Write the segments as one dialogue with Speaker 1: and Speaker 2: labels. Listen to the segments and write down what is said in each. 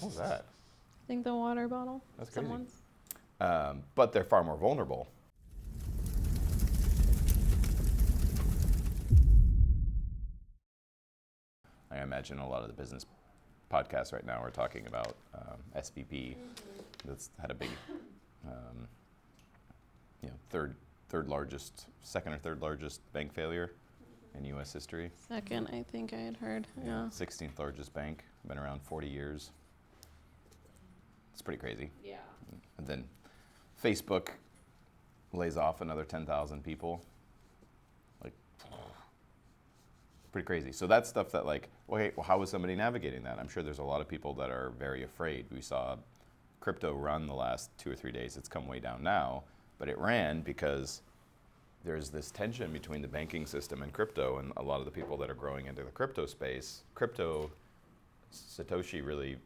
Speaker 1: What was that?
Speaker 2: I think the water bottle.
Speaker 1: That's crazy.
Speaker 2: Someone's.
Speaker 1: But they're far more vulnerable. I imagine a lot of the business podcasts right now are talking about SVB. That's had a big, second or third largest bank failure in U.S. history.
Speaker 2: Second, I think I had heard. Yeah.
Speaker 1: 16th largest bank, been around 40 years. It's pretty crazy.
Speaker 2: Yeah.
Speaker 1: And then Facebook lays off another 10,000 people. Like, pretty crazy. So that's stuff that how is somebody navigating that? I'm sure there's a lot of people that are very afraid. We saw crypto run the last 2 or 3 days. It's come way down now, but it ran because there's this tension between the banking system and crypto, and a lot of the people that are growing into the crypto space. Satoshi really,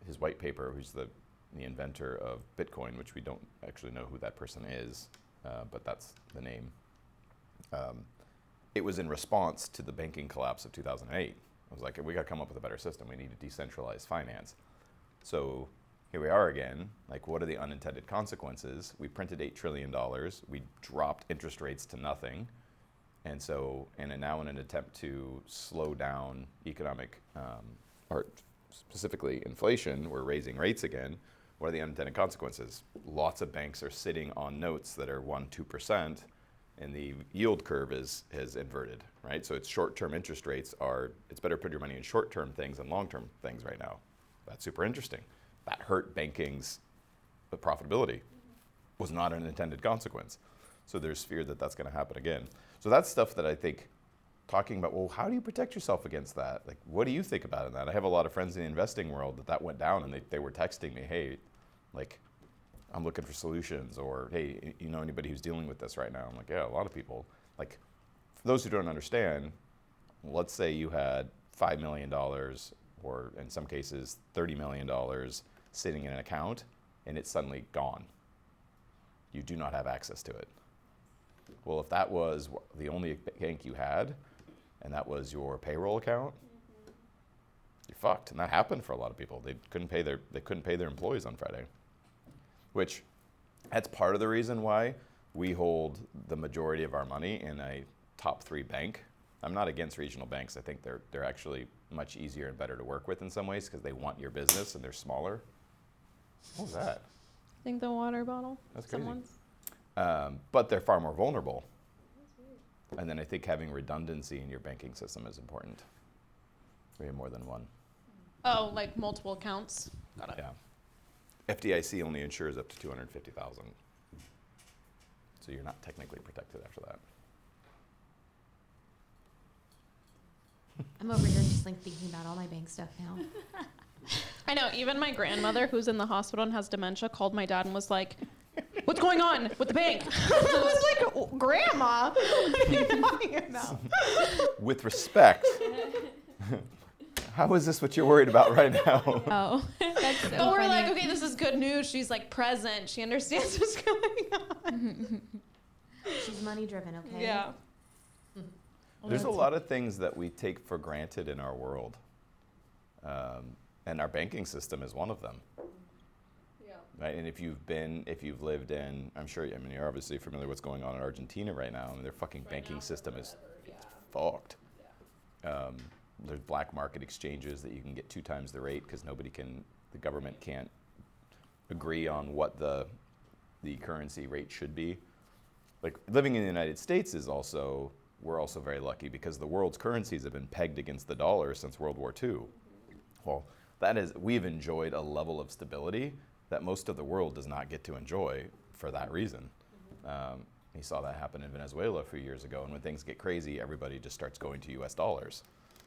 Speaker 1: his white paper, who's the inventor of Bitcoin, which we don't actually know who that person is, but that's the name. It was in response to the banking collapse of 2008. I was like, we got to come up with a better system. We need to decentralize finance. So here we are again. Like, what are the unintended consequences? We printed $8 trillion. We dropped interest rates to nothing. And so, now in an attempt to slow down economic, or specifically inflation, we're raising rates again. What are the unintended consequences? Lots of banks are sitting on notes that are 1-2%, and the yield curve is inverted, right? So it's short-term interest rates it's better to put your money in short-term things than long-term things right now. That's super interesting. That hurt banking's profitability. Was not an intended consequence. So there's fear that that's going to happen again. So that's stuff that I think, talking about, well, how do you protect yourself against that? Like, what do you think about that? I have a lot of friends in the investing world that went down, and they were texting me, hey, like, I'm looking for solutions, or hey, you know anybody who's dealing with this right now? I'm like, yeah, a lot of people. Like, for those who don't understand, let's say you had $5 million, or in some cases $30 million sitting in an account, and it's suddenly gone. You do not have access to it. Well, if that was the only bank you had, and that was your payroll account, you're fucked. And that happened for a lot of people. They couldn't pay their employees on Friday. Which, that's part of the reason why we hold the majority of our money in a top 3 bank. I'm not against regional banks. I think they're actually much easier and better to work with in some ways because they want your business and they're smaller. What was that?
Speaker 2: I think the water bottle.
Speaker 1: That's crazy.
Speaker 2: Someone's.
Speaker 1: But they're far more vulnerable. And then I think having redundancy in your banking system is important. We have more than one.
Speaker 2: Oh, like multiple accounts? Got it.
Speaker 1: Yeah. FDIC only insures up to $250,000. So you're not technically protected after that.
Speaker 3: I'm over here just thinking about all my bank stuff now.
Speaker 2: I know, even my grandmother, who's in the hospital and has dementia, called my dad and was like, what's going on with the bank? I was like, oh, Grandma, what are you talking about?
Speaker 1: With respect, how is this what you're worried about right now?
Speaker 2: Oh,
Speaker 3: That's so
Speaker 2: but we're
Speaker 3: funny.
Speaker 2: like, okay, this is good news. She's like present. She understands what's going on.
Speaker 3: She's money driven, okay?
Speaker 2: Yeah.
Speaker 1: There's a lot of things that we take for granted in our world. And our banking system is one of them.
Speaker 2: Yeah.
Speaker 1: Right? And if you've lived in, you're obviously familiar with what's going on in Argentina right now, and their fucking banking system is fucked. There's black market exchanges that you can get 2 times the rate because the government can't agree on what the currency rate should be. Like, living in the United States we're also very lucky because the world's currencies have been pegged against the dollar since World War II. Well, we've enjoyed a level of stability that most of the world does not get to enjoy for that reason. You saw that happen in Venezuela a few years ago, and when things get crazy, everybody just starts going to US dollars.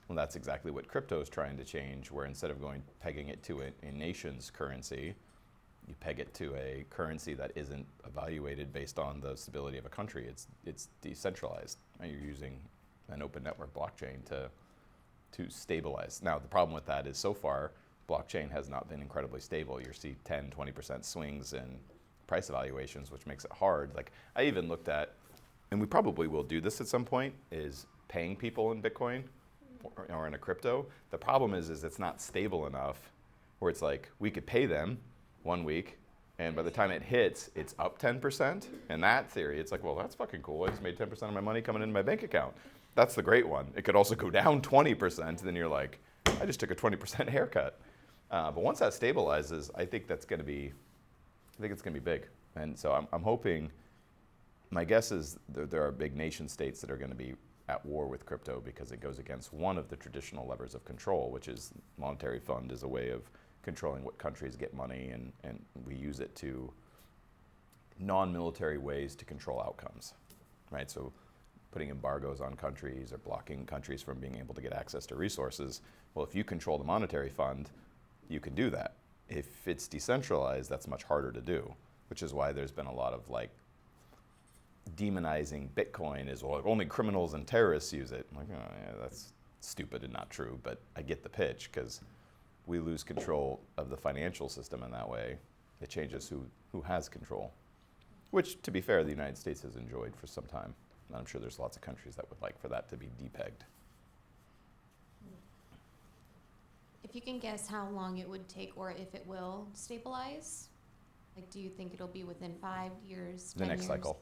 Speaker 1: Well, that's exactly what crypto is trying to change, where instead of pegging it to a nation's currency, you peg it to a currency that isn't evaluated based on the stability of a country. It's decentralized. You're using an open network blockchain to stabilize. Now, the problem with that is so far, blockchain has not been incredibly stable. You see 10, 20% swings in price evaluations, which makes it hard. Like, I even looked at, and we probably will do this at some point, is paying people in Bitcoin. or in a crypto. The problem is it's not stable enough where it's like we could pay them 1 week, and by the time it hits, it's up 10%. In that theory, it's like, well, that's fucking cool. I just made 10% of my money coming into my bank account. That's the great one. It could also go down 20%, and then you're like, I just took a 20% haircut. But once that stabilizes, I think it's going to be big. And so I'm hoping, my guess is there are big nation states that are going to be at war with crypto because it goes against one of the traditional levers of control, which is monetary fund is a way of controlling what countries get money, and we use it to non-military ways to control outcomes, right? So putting embargoes on countries or blocking countries from being able to get access to resources. Well, if you control the monetary fund, you can do that. If it's decentralized, that's much harder to do, which is why there's been a lot of like demonizing Bitcoin is, well, only criminals and terrorists use it. I'm like, oh, yeah, that's stupid and not true, but I get the pitch because we lose control of the financial system in that way. It changes who has control, which, to be fair, the United States has enjoyed for some time. And I'm sure there's lots of countries that would like for that to be depegged.
Speaker 3: If you can guess how long it would take or if it will stabilize, like, do you think it'll be within 5 years, 10
Speaker 1: The next
Speaker 3: years?
Speaker 1: cycle.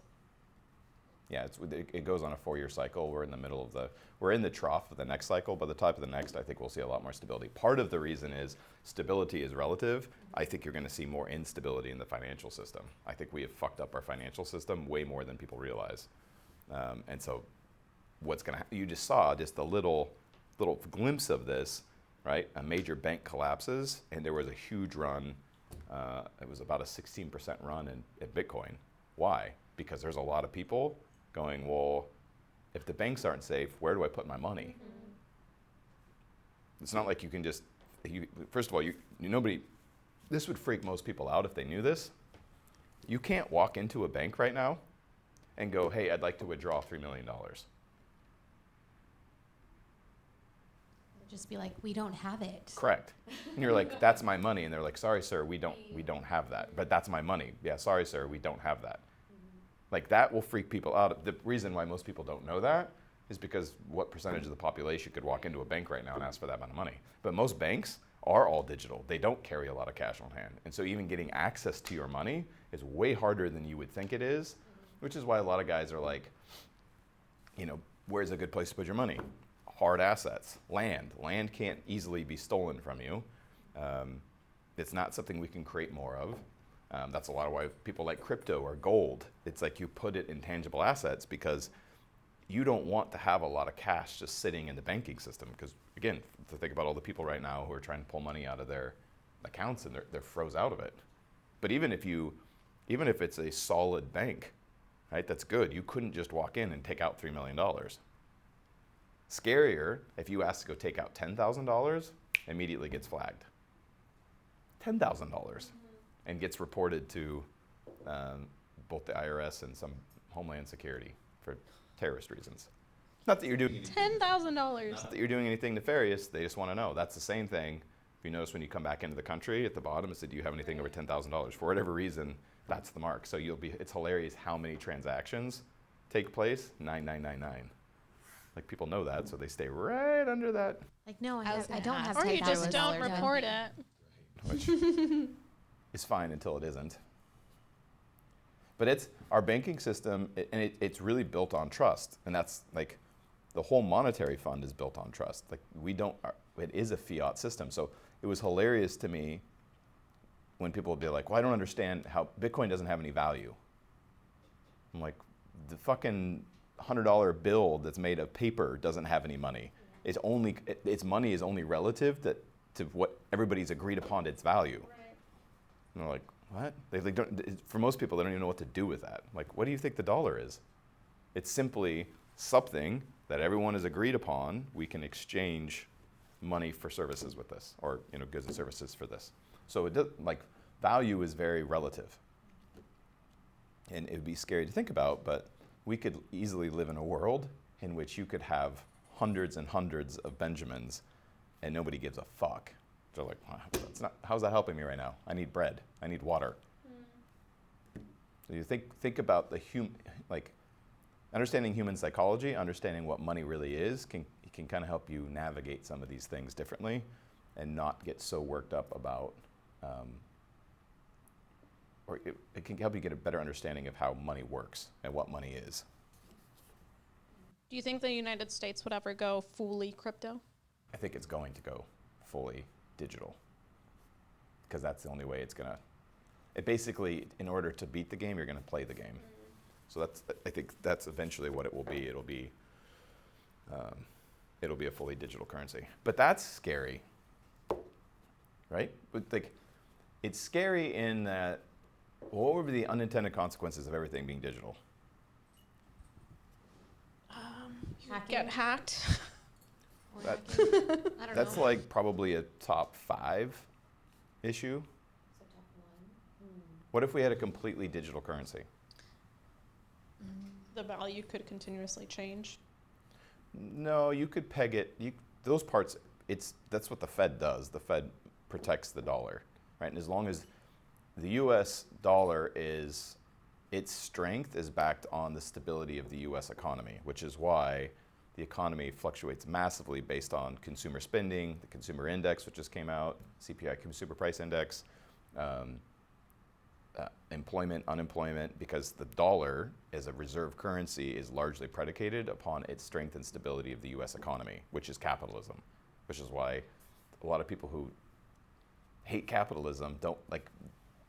Speaker 1: Yeah, it goes on a 4-year cycle. We're in the trough of the next cycle. By the top of the next, I think we'll see a lot more stability. Part of the reason is stability is relative. I think you're going to see more instability in the financial system. I think we have fucked up our financial system way more than people realize. And so what's going to happen, you just saw just a little glimpse of this, right? A major bank collapses, and there was a huge run. It was about a 16% run in Bitcoin. Why? Because there's a lot of people going, well, if the banks aren't safe, where do I put my money? Mm-hmm. It's not like you can just, first of all, nobody, this would freak most people out if they knew this. You can't walk into a bank right now and go, hey, I'd like to withdraw $3 million.
Speaker 3: Just be like, we don't have it.
Speaker 1: Correct. And you're like, that's my money. And they're like, sorry, sir, we don't have that. But that's my money. Yeah, sorry, sir, we don't have that. Like, that will freak people out. The reason why most people don't know that is because what percentage of the population could walk into a bank right now and ask for that amount of money? But most banks are all digital. They don't carry a lot of cash on hand. And so even getting access to your money is way harder than you would think it is, which is why a lot of guys are like, where's a good place to put your money? Hard assets, land. Land can't easily be stolen from you. It's not something we can create more of. That's a lot of why people like crypto or gold. It's like you put it in tangible assets because you don't want to have a lot of cash just sitting in the banking system. Because again, to think about all the people right now who are trying to pull money out of their accounts and they're froze out of it. But even if it's a solid bank, right, that's good. You couldn't just walk in and take out $3 million. Scarier, if you ask to go take out $10,000, immediately gets flagged. $10,000. And gets reported to both the IRS and some Homeland Security for terrorist reasons. Not that you're doing
Speaker 2: $10,000.
Speaker 1: Not that you're doing anything nefarious. They just want to know. That's the same thing. If you notice when you come back into the country, at the bottom it said, "Do you have anything over $10,000?" For whatever reason, that's the mark. So it's hilarious how many transactions take place. 9999. Like, people know that, so they stay right under that.
Speaker 3: Like, no,
Speaker 4: I was
Speaker 3: I
Speaker 4: gonna
Speaker 3: don't have
Speaker 4: ask.
Speaker 2: Or you just
Speaker 3: $10,000
Speaker 2: don't
Speaker 3: done.
Speaker 2: report it.
Speaker 1: Which is fine until it isn't. But it's our banking system, and it's really built on trust, and that's like the whole monetary fund is built on trust. Like, it is a fiat system. So it was hilarious to me when people would be like, "Well, I don't understand how Bitcoin doesn't have any value." I'm like, the fucking $100 bill that's made of paper doesn't have any money. Its money is only relative to what everybody's agreed upon its value.
Speaker 2: Right.
Speaker 1: And they're like, what? They don't, for most people, they don't even know what to do with that. Like, what do you think the dollar is? It's simply something that everyone has agreed upon. We can exchange money for services with this, or goods and services for this. So value is very relative. And it would be scary to think about, but we could easily live in a world in which you could have hundreds and hundreds of Benjamins and nobody gives a fuck. They're like, wow, how's that helping me right now? I need bread. I need water. So you think about understanding human psychology, understanding what money really is, can can kind of help you navigate some of these things differently and not get so worked up about, or it can help you get a better understanding of how money works and what money is.
Speaker 2: Do you think the United States would ever go fully crypto?
Speaker 1: I think it's going to go fully digital because that's the only way it's going to. It basically, in order to beat the game, you're going to play the game. So I think that's eventually what it will be. It'll be a fully digital currency. But that's scary, right? But like, it's scary in that, what would be the unintended consequences of everything being digital?
Speaker 2: You get hacked.
Speaker 3: Or
Speaker 1: That-
Speaker 3: hacking? I don't
Speaker 1: That's
Speaker 3: know.
Speaker 1: like probably a top 5 issue.
Speaker 3: So top one.
Speaker 1: What if we had a completely digital currency?
Speaker 2: The value could continuously change.
Speaker 1: No, you could peg it. Those parts. That's what the Fed does. The Fed protects the dollar, right? And as long as the U.S. dollar its strength is backed on the stability of the U.S. economy, which is why the economy fluctuates massively based on consumer spending, the consumer index, which just came out, CPI, consumer price index, employment, unemployment, because the dollar as a reserve currency is largely predicated upon its strength and stability of the U.S. economy, which is capitalism, which is why a lot of people who hate capitalism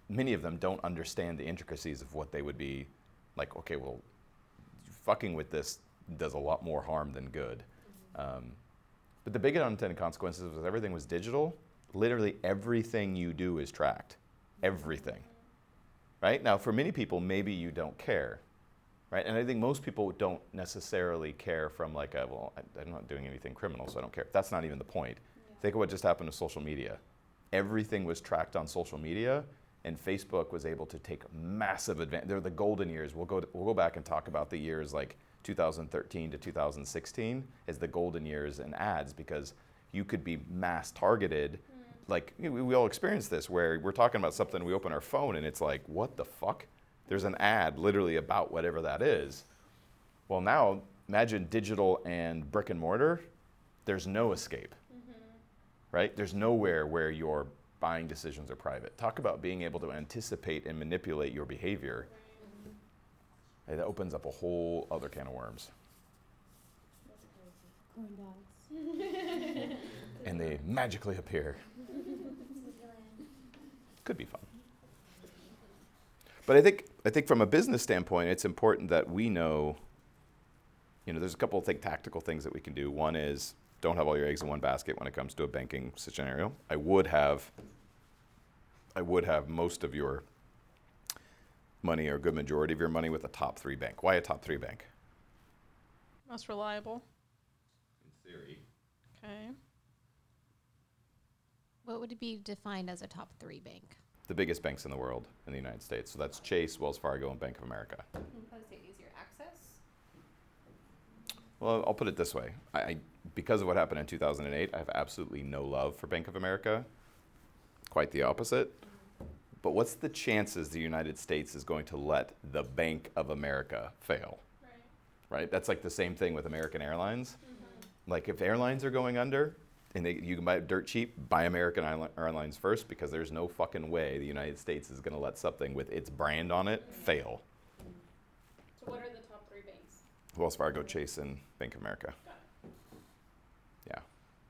Speaker 1: many of them don't understand the intricacies of what they would be like, okay, well, fucking with this does a lot more harm than good. But the big unintended consequences was everything was digital. Literally everything you do is tracked. Everything. Right? Now, for many people, maybe you don't care. Right? And I think most people don't necessarily care from like, I'm not doing anything criminal, so I don't care. That's not even the point. Yeah. Think of what just happened to social media. Everything was tracked on social media, and Facebook was able to take massive advantage. They're the golden years. We'll go back and talk about the years like 2013 to 2016 as the golden years in ads, because you could be mass targeted. Like, we all experience this where we're talking about something, we open our phone and it's like, what the fuck? There's an ad literally about whatever that is. Well, now imagine digital and brick and mortar. There's no escape, right? There's nowhere where your buying decisions are private. Talk about being able to anticipate and manipulate your behavior. Hey, that opens up a whole other can of worms.
Speaker 4: Corn dogs.
Speaker 1: And they magically appear. Could be fun. But I think from a business standpoint, it's important that we know, there's a couple of tactical things that we can do. One is, don't have all your eggs in one basket when it comes to a banking scenario. I would have most of your money, or a good majority of your money, with a top 3 bank. Why a top 3 bank?
Speaker 2: Most reliable.
Speaker 1: In theory.
Speaker 2: Okay.
Speaker 3: What would it be defined as a top 3 bank?
Speaker 1: The biggest banks in the world in the United States. So that's Chase, Wells Fargo, and Bank of America.
Speaker 4: Because they easier access.
Speaker 1: Well, I'll put it this way. Because of what happened in 2008, I have absolutely no love for Bank of America. Quite the opposite. But what's the chances the United States is going to let the Bank of America fail? Right? That's like the same thing with American Airlines. Like, if airlines are going under and you can buy it dirt cheap, buy American Airlines first, because there's no fucking way the United States is going to let something with its brand on it fail.
Speaker 2: So what are the top 3 banks?
Speaker 1: Wells Fargo, Chase, and Bank of America. Yeah.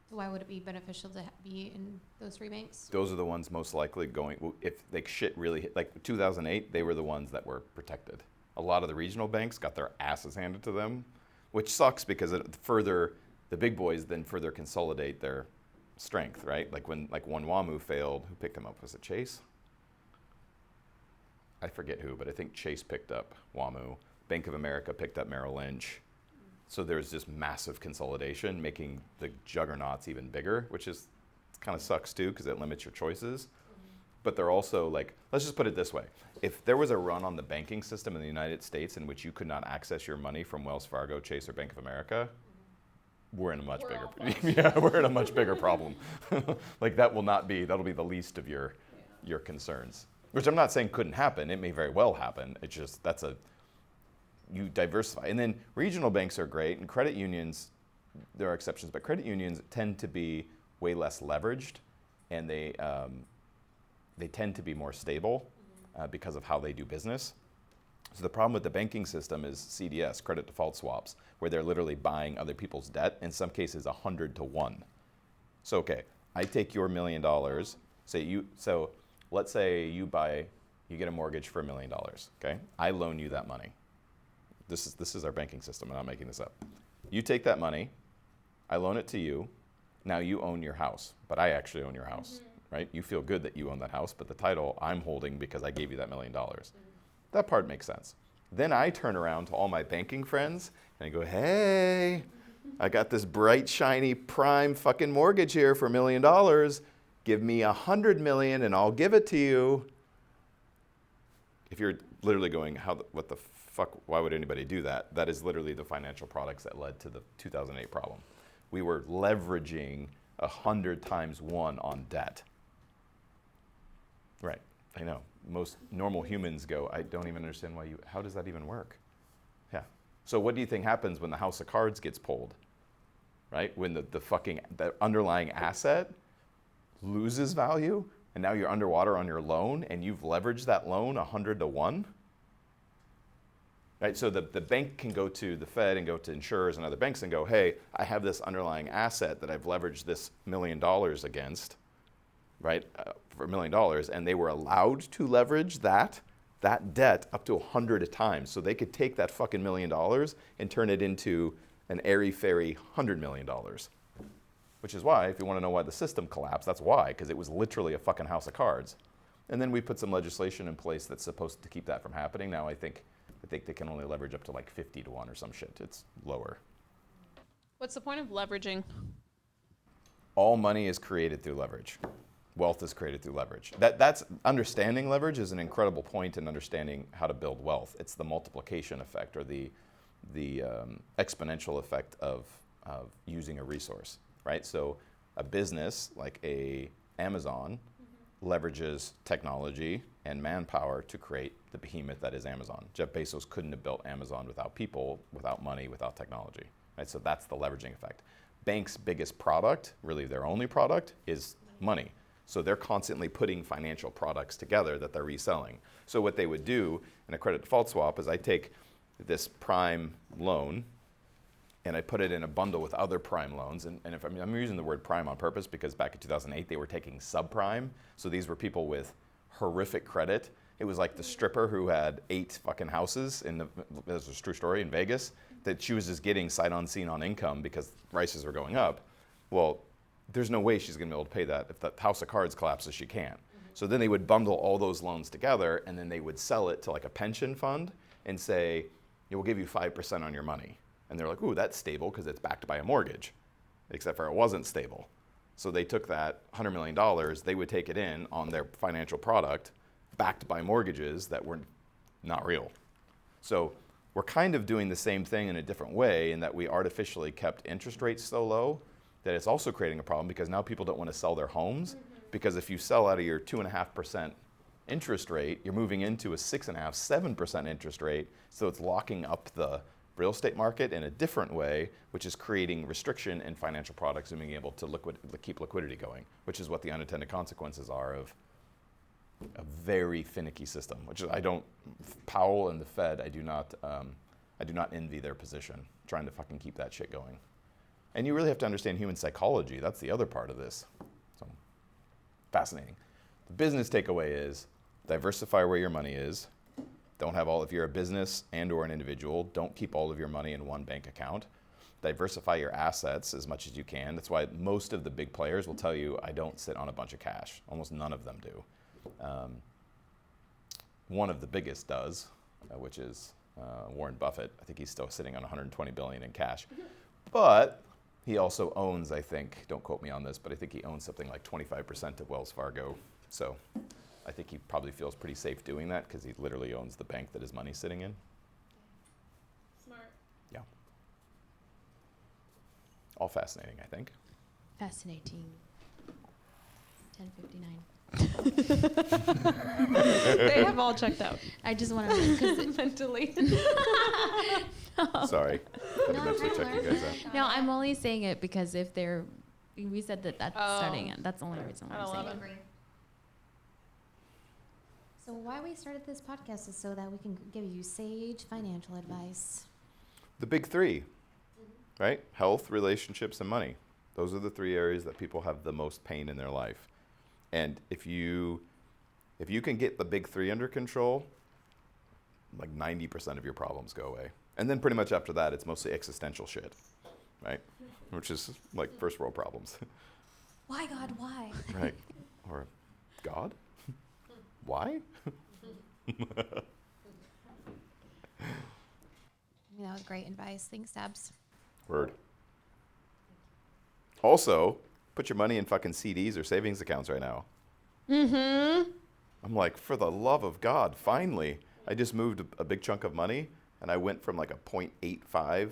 Speaker 3: So why would it be beneficial to be in those 3 banks?
Speaker 1: Those are the ones most likely going, if like shit really hit, like 2008, they were the ones that were protected. A lot of the regional banks got their asses handed to them, which sucks because the big boys then further consolidate their strength, right? Like when WaMu failed, who picked them up? Was it Chase? I forget who, but I think Chase picked up WaMu. Bank of America picked up Merrill Lynch. So there's this massive consolidation, making the juggernauts even bigger, which kind of sucks too, because it limits your choices. But they're also like, let's just put it this way. If there was a run on the banking system in the United States in which you could not access your money from Wells Fargo, Chase, or Bank of America, we're in a much we're in a much bigger problem. Like, that'll be the least of your concerns. Which I'm not saying couldn't happen. It may very well happen. It's just, you diversify. And then regional banks are great, and credit unions there are exceptions, but credit unions tend to be way less leveraged, and they tend to be more stable because of how they do business. So the problem with the banking system is CDS, credit default swaps, where they're literally buying other people's debt, in some cases 100 to 1. So okay, I take your $1 million, so let's say you get a mortgage for $1 million, okay? I loan you that money. This is our banking system, I'm not making this up. You take that money, I loan it to you, now you own your house, but I actually own your house, right? You feel good that you own that house, but the title I'm holding because I gave you that $1 million. That part makes sense. Then I turn around to all my banking friends and I go, hey, I got this bright, shiny, prime fucking mortgage here for $1 million. Give me $100 million and I'll give it to you. If you're literally going, what the fuck, why would anybody do that? That is literally the financial products that led to the 2008 problem. We were leveraging 100 times 1 on debt. Right, I know. Most normal humans go, I don't even understand how does that even work? Yeah. So what do you think happens when the house of cards gets pulled? Right? When the underlying asset loses value, and now you're underwater on your loan, and you've leveraged that loan 100 to 1? Right? So the bank can go to the Fed and go to insurers and other banks and go, hey, I have this underlying asset that I've leveraged this $1 million against, right, for $1 million, and they were allowed to leverage that debt up to 100 times. So they could take that fucking $1 million and turn it into an airy-fairy $100 million. Which is why, if you want to know why the system collapsed, that's why, because it was literally a fucking house of cards. And then we put some legislation in place that's supposed to keep that from happening. Now I think they can only leverage up to like 50 to 1 or some shit. It's lower.
Speaker 2: What's the point of leveraging?
Speaker 1: All money is created through leverage. Wealth is created through leverage. That's understanding leverage is an incredible point in understanding how to build wealth. It's the multiplication effect or the exponential effect of using a resource, right? So a business like Amazon leverages technology and manpower to create the behemoth that is Amazon. Jeff Bezos couldn't have built Amazon without people, without money, without technology, right? So that's the leveraging effect. Banks' biggest product, really their only product, is money. So they're constantly putting financial products together that they're reselling. So what they would do in a credit default swap is I take this prime loan and I put it in a bundle with other prime loans. And if I'm using the word prime on purpose because back in 2008 they were taking subprime. So these were people with horrific credit. It was like the stripper who had 8 fucking houses this is a true story, in Vegas, that she was just getting sight unseen on income because prices were going up. Well, there's no way she's gonna be able to pay that. If the house of cards collapses, she can't. So then they would bundle all those loans together and then they would sell it to like a pension fund and say, yeah, we'll give you 5% on your money. And they're like, ooh, that's stable because it's backed by a mortgage, except for it wasn't stable. So they took that $100 million, they would take it in on their financial product backed by mortgages that were not real. So we're kind of doing the same thing in a different way in that we artificially kept interest rates so low that it's also creating a problem because now people don't want to sell their homes because if you sell out of your 2.5% interest rate, you're moving into a 6.5%, 7% interest rate. So it's locking up the real estate market in a different way, which is creating restriction in financial products and being able to keep liquidity going, which is what the unintended consequences are of a very finicky system, which is Powell and the Fed, I do not envy their position, trying to fucking keep that shit going. And you really have to understand human psychology. That's the other part of this. So, fascinating. The business takeaway is diversify where your money is. Don't have if you're a business and or an individual, don't keep all of your money in one bank account. Diversify your assets as much as you can. That's why most of the big players will tell you, I don't sit on a bunch of cash. Almost none of them do. One of the biggest does, which is Warren Buffett. I think he's still sitting on $120 billion in cash. But he also owns, I think, don't quote me on this, but I think he owns something like 25% of Wells Fargo. So I think he probably feels pretty safe doing that because he literally owns the bank that his money's sitting in.
Speaker 2: Smart.
Speaker 1: Yeah. All fascinating, I think.
Speaker 3: Fascinating. 10:59.
Speaker 2: They have all all checked out
Speaker 3: I just want to.
Speaker 2: mentally.
Speaker 1: Sorry. I
Speaker 3: No,
Speaker 1: didn't meant to
Speaker 3: I'm
Speaker 1: check you guys out.
Speaker 5: No, I'm only saying it because if they're, we said that that's
Speaker 2: Oh.
Speaker 5: starting it. That's the only reason why
Speaker 2: At
Speaker 5: I'm saying
Speaker 2: 11.
Speaker 5: it.
Speaker 3: So why we started this podcast is so that we can give you sage financial advice.
Speaker 1: The big three, right? Health, relationships, and money. Those are the three areas that people have the most pain in their life. And if you can get the big three under control, like 90% of your problems go away. And then pretty much after that, it's mostly existential shit, right? Which is like first world problems,
Speaker 3: Why, God, why?
Speaker 1: right? Or God? Why?
Speaker 3: I mean, that was great advice. Thanks, Debs.
Speaker 1: Word. Also, put your money in fucking CDs or savings accounts right now.
Speaker 2: Mm-hmm.
Speaker 1: I'm like, for the love of God, finally. I just moved a big chunk of money, and I went from like a 0.85.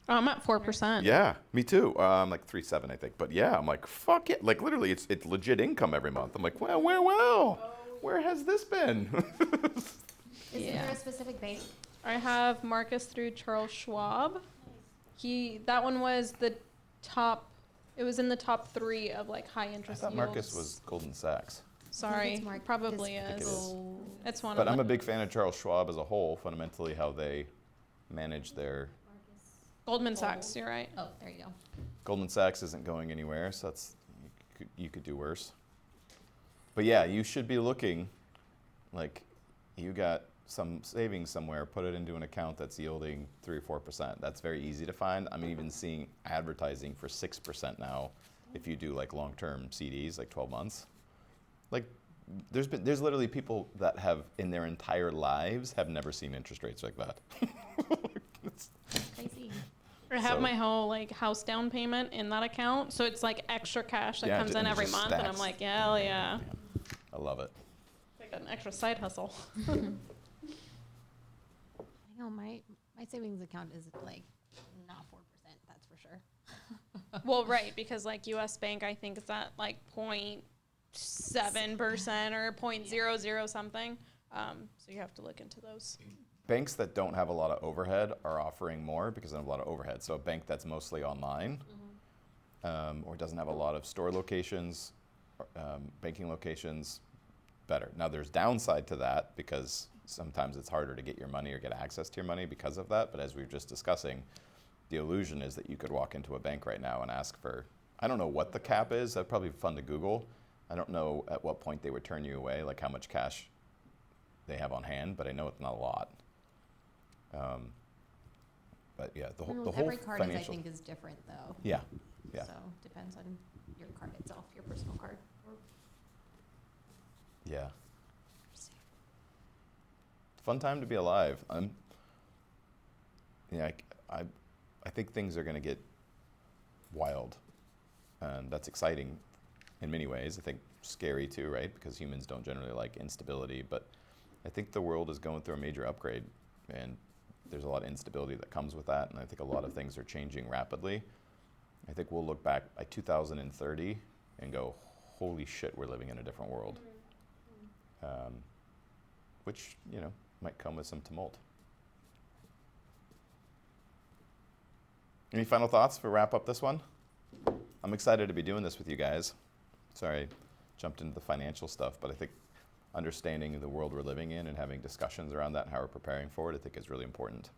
Speaker 2: Oh, I'm at 4%.
Speaker 1: Yeah, me too. I'm like 3.7, I think. But yeah, I'm like, fuck it. Like literally, it's legit income every month. I'm like, where has this been?
Speaker 3: Is
Speaker 2: Yeah.
Speaker 3: there a specific bank?
Speaker 2: I have Marcus through Charles Schwab. That one was the top. It was in the top 3 of like high
Speaker 1: I
Speaker 2: interest
Speaker 1: thought
Speaker 2: yields.
Speaker 1: Marcus was Goldman Sachs.
Speaker 2: Sorry,
Speaker 3: it's Marcus.
Speaker 2: probably
Speaker 1: I think it
Speaker 2: is.
Speaker 1: is.
Speaker 2: It's one
Speaker 1: But
Speaker 2: of
Speaker 1: I'm
Speaker 2: them.
Speaker 1: a big fan of Charles Schwab as a whole, fundamentally how they manage their...
Speaker 2: Goldman Sachs. You're right.
Speaker 3: Oh, there you go.
Speaker 1: Goldman Sachs isn't going anywhere, so you could do worse. But yeah, you should be looking like you got some savings somewhere, put it into an account that's yielding 3 or 4%. That's very easy to find. I'm even seeing advertising for 6% now if you do like long-term CDs, like 12 months. Like there's literally people that have in their entire lives have never seen interest rates like that. It's-
Speaker 3: Crazy.
Speaker 2: I have
Speaker 1: So-
Speaker 2: my whole like house down payment in that account, so it's like extra cash that
Speaker 1: Yeah,
Speaker 2: comes
Speaker 1: and
Speaker 2: in
Speaker 1: it
Speaker 2: every
Speaker 1: just
Speaker 2: month, and I'm
Speaker 1: stacks.
Speaker 2: like, hell yeah,
Speaker 1: I love it.
Speaker 2: like an extra side hustle.
Speaker 3: I know my savings account is like not 4%. That's for sure.
Speaker 2: Well, right, because like U.S. Bank, I think is at like 0.7% or 0.00 something. So you have to look into those.
Speaker 1: Banks that don't have a lot of overhead are offering more because they have a lot of overhead. So a bank that's mostly online or doesn't have a lot of store locations, banking locations, better. Now there's downside to that because sometimes it's harder to get your money or get access to your money because of that. But as we were just discussing, the illusion is that you could walk into a bank right now and ask for, I don't know what the cap is. That'd probably be fun to Google. I don't know at what point they would turn you away, like how much cash they have on hand, but I know it's not a lot. But yeah, the whole
Speaker 3: Every card is, I
Speaker 1: financial.
Speaker 3: think, is different though.
Speaker 1: Yeah, yeah,
Speaker 3: So depends on your card itself, your personal card.
Speaker 1: yeah. Fun time to be alive. I think things are going to get wild, and that's exciting in many ways. I think scary too, right? Because humans don't generally like instability, but I think the world is going through a major upgrade, and there's a lot of instability that comes with that, and I think a lot of things are changing rapidly. I think we'll look back by 2030 and go, holy shit, we're living in a different world. Which, might come with some tumult. Any final thoughts for wrap up this one? I'm excited to be doing this with you guys. Sorry, I jumped into the financial stuff, but I think understanding the world we're living in and having discussions around that and how we're preparing for it, I think is really important.